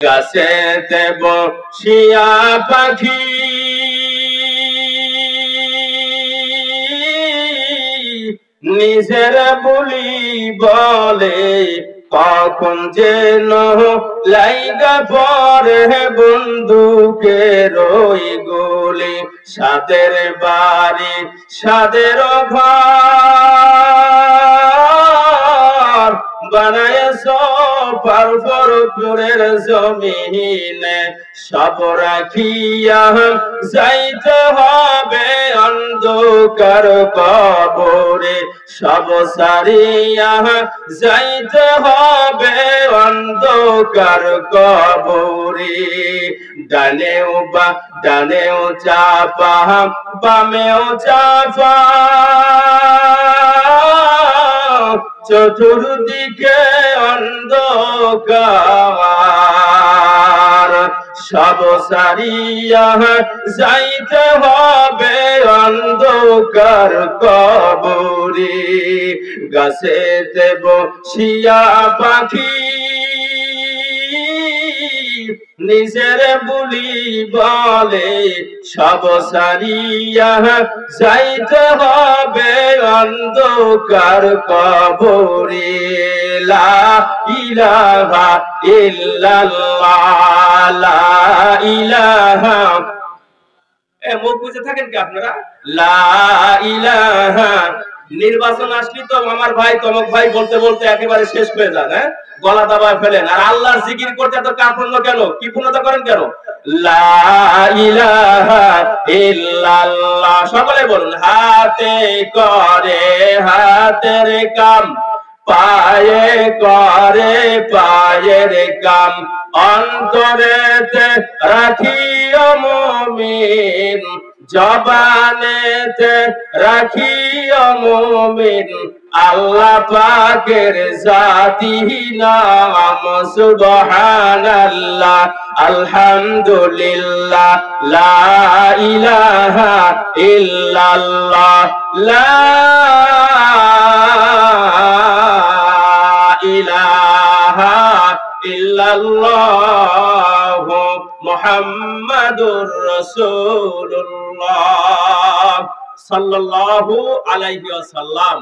গাছেতে বসিয়া পাখি নিজের বলি বলে, কখন যেন লাইগা পরে বন্দুকের ওই গুলি। সাদের বাড়ি সাদের ঘর বানায়ছ পার্বতীর জমিনে, সব রাখিয়া যাইতে হবে অন্ধকার কবরে, সব সারিয়া যাইতে হবে অন্ধকার কবরে। ডানেও বা ডানেও চাপা বামেও চাপা, চতুর্দিকে অন্ধকার, সব সারিয়া যাইতে হবে অন্ধকার কবরে। গাছেতে বসিয়া পাখি নিজের বলি বলে, সব সারিয়া যাইতে হবে অন্ধকার কবরে। লা ইলাহা ইল্লাল্লাহ, লা ইলাহা, মুখ বুঝে থাকেন কি আপনারা? লা ইলাহা। নির্বাচন আসলি তো আমার ভাই তমক ভাই বলতে বলতে একেবারে শেষ হয়ে যান, হ্যাঁ, গলা দাবায় ফেলেন। আর আল্লাহর জিকির করতে এত কার্পণ্য কেন? কি পূর্ণতা করেন কেন? লা ইলাহা ইল্লাল্লাহ। সকলে বলুন, হাতে করে হাতের কাম, পায়ে করে পায়ের কাম, অন্তরেতে রাখিও মুমিন, জবানেতে রাখিও মুমিন আল্লাহ পাকের জাতি নাম। সুবহানাল্লাহ, আলহামদুলিল্লাহ, লা ইলাহা ইল্লাল্লাহ, লা ইলাহা ইল্লাল্লাহ, মুহাম্মাদুর রাসূলুল্লাহ সাল্লাল্লাহু আলাইহি ওয়াসাল্লাম।